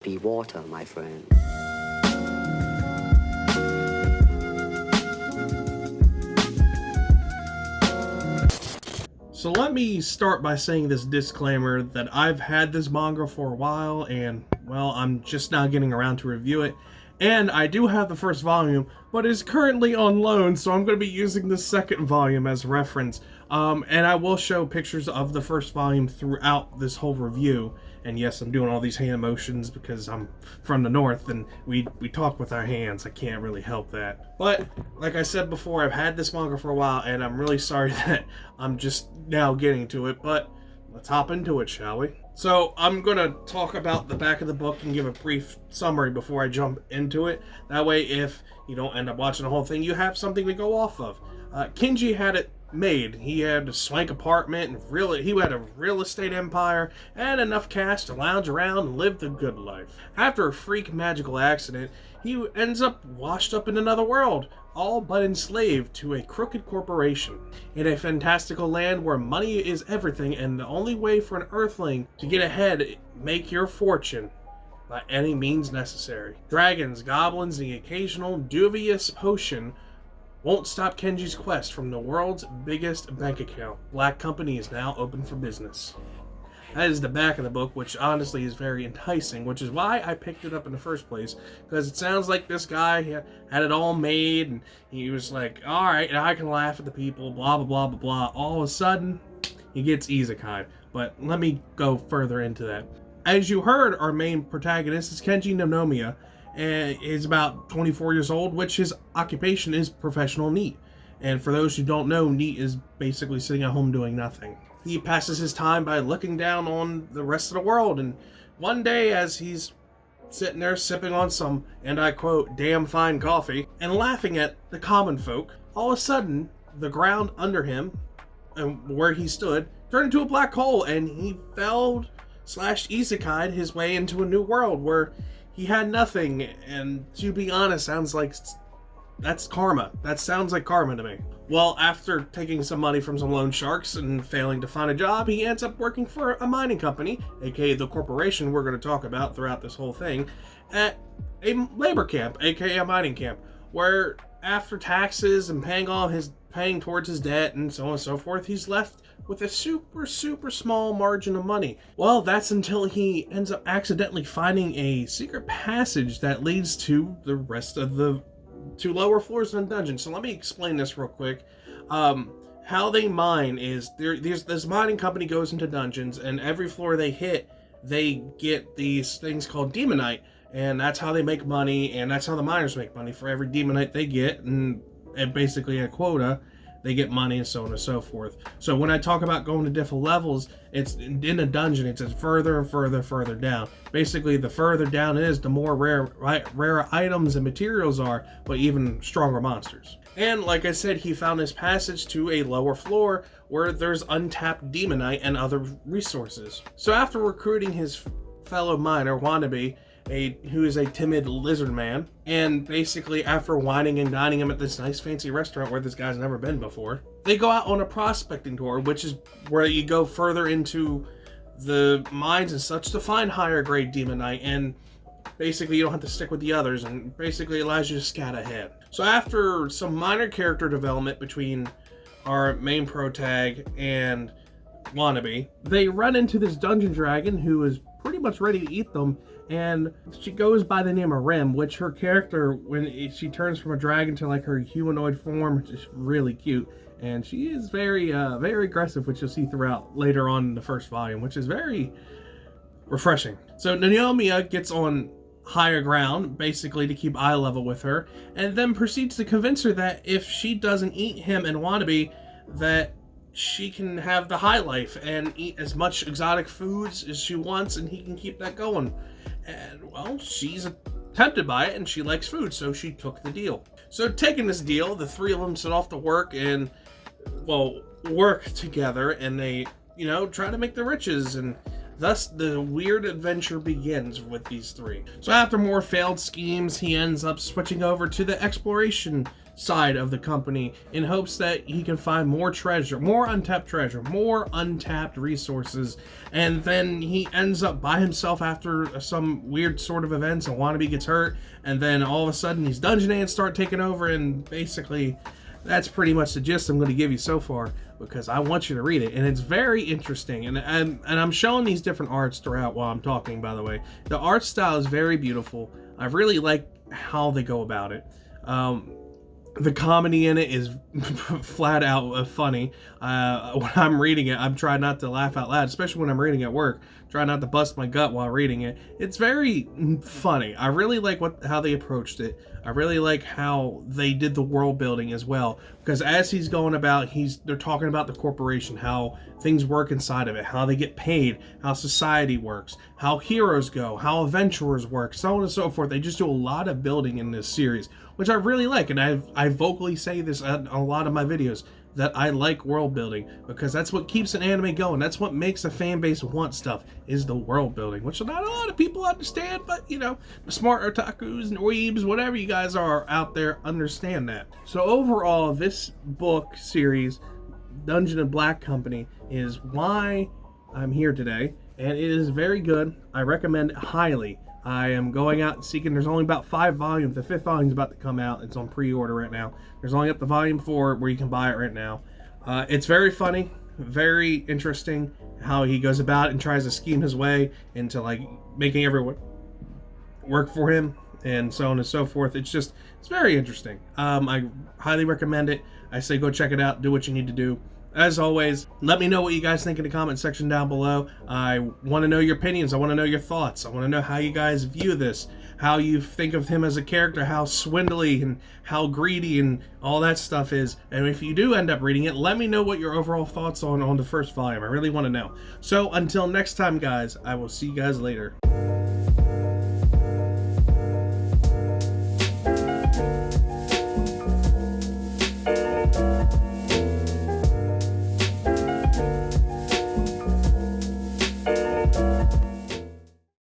Be water, my friend. So let me start by saying this disclaimer that I've had this manga for a while and, well, I'm just now getting around to review it. And I do have the first volume, but it's currently on loan, so I'm going to be using the second volume as reference. And I will show pictures of the first volume throughout this whole review. And yes, I'm doing all these hand motions because I'm from the north and we talk with our hands. I can't really help that. But, like I said before, I've had this manga for a while, and I'm really sorry that I'm just now getting to it, but let's hop into it, shall we? So, I'm going to talk about the back of the book and give a brief summary before I jump into it. That way, if you don't end up watching the whole thing, you have something to go off of. Kinji had it made. He had a swank apartment, and he had a real estate empire, and enough cash to lounge around and live the good life. After a freak magical accident, he ends up washed up in another world, all but enslaved to a crooked corporation. In a fantastical land where money is everything, and the only way for an earthling to get ahead, make your fortune by any means necessary. Dragons, goblins, and the occasional dubious potion won't stop Kenji's quest from the world's biggest bank account. Black Company is now open for business. That is the back of the book, which honestly is very enticing, which is why I picked it up in the first place, because it sounds like this guy had it all made, and he was like, alright, I can laugh at the people, blah, blah, blah, blah, blah. All of a sudden, he gets isekai. But let me go further into that. As you heard, our main protagonist is Kenji Nanomiya, and is about 24 years old, which his occupation is professional NEET. And for those who don't know, NEET is basically sitting at home doing nothing. He passes his time by looking down on the rest of the world, and one day as he's sitting there sipping on some, and I quote, damn fine coffee, and laughing at the common folk, all of a sudden, the ground under him, and where he stood, turned into a black hole, and he fell / isekai'd his way into a new world where he had nothing, and to be honest, sounds like that's karma. That sounds like karma to me. Well, after taking some money from some loan sharks and failing to find a job, he ends up working for a mining company, aka the corporation we're going to talk about throughout this whole thing, at a labor camp, aka a mining camp, where after taxes and paying towards his debt and so on and so forth, he's left with a super small margin of money. Well, that's until he ends up accidentally finding a secret passage that leads to the rest of the two lower floors in the dungeon. So let me explain this real quick. How they mine is there's this mining company goes into dungeons, and every floor they hit, they get these things called demonite, and that's how they make money, and that's how the miners make money. For every demonite they get, and basically a quota, they get money, and so on and so forth. So when I talk about going to different levels, it's in a dungeon, it's further and further down. Basically, the further down it is, the more rare items and materials are, but even stronger monsters. And like I said, he found this passage to a lower floor where there's untapped demonite and other resources. So after recruiting his fellow miner, Wannabe, who is a timid lizard man, and basically after whining and dining him at this nice fancy restaurant where this guy's never been before, they go out on a prospecting tour, which is where you go further into the mines and such to find higher grade demonite, and basically you don't have to stick with the others, and basically allows you to scat ahead. So after some minor character development between our main protag and Wannabe, they run into this dungeon dragon who is pretty much ready to eat them, and she goes by the name of Rem, which her character, when she turns from a dragon to like her humanoid form, which is really cute, and she is very aggressive, which you'll see throughout later on in the first volume, which is very refreshing. So Nanomiya gets on higher ground, basically to keep eye level with her, and then proceeds to convince her that if she doesn't eat him and Wannabe, that she can have the high life and eat as much exotic foods as she wants, and he can keep that going. And, well, she's tempted by it, and she likes food, so she took the deal. So, taking this deal, the three of them set off to work and, well, work together, and they, try to make the riches, and thus the weird adventure begins with these three. So, after more failed schemes, he ends up switching over to the exploration side of the company in hopes that he can find more treasure, more untapped resources, and then he ends up by himself after some weird sort of events, and Wannabe gets hurt, and then all of a sudden these dungeon ants start taking over, and basically that's pretty much the gist I'm going to give you so far, because I want you to read it, and it's very interesting. And I'm showing these different arts throughout while I'm talking, by the way. The art style is very beautiful. I really like how they go about it. The comedy in it is flat out funny. When I'm reading it, I'm trying not to laugh out loud, especially when I'm reading at work. Try not to bust my gut while reading it. It's very funny. I really like how they approached it. I really like how they did the world building as well. Because as he's going about, they're talking about the corporation, how things work inside of it, how they get paid, how society works, how heroes go, how adventurers work, so on and so forth. They just do a lot of building in this series, which I really like. And I vocally say this on a lot of my videos, that I like world building, because that's what keeps an anime going. That's what makes a fan base want stuff, is the world building, which not a lot of people understand, but you know, the smart otakus and weebs, whatever you guys are out there, understand that. So overall, this book series, Dungeon and Black Company, is why I'm here today, and it is very good. I recommend it highly. I am going out and seeking. There's only about 5 volumes. The 5th volume is about to come out. It's on pre-order right now. There's only up to volume 4 where you can buy it right now. It's very funny, very interesting how he goes about and tries to scheme his way into like making everyone work for him and so on and so forth. It's very interesting. I highly recommend it. I say go check it out. Do what you need to do. As always, let me know what you guys think in the comment section down below. I want to know your opinions. I want to know your thoughts. I want to know how you guys view this, how you think of him as a character, how swindly and how greedy and all that stuff is. And if you do end up reading it, let me know what your overall thoughts on the first volume. I really want to know. So until next time, guys, I will see you guys later.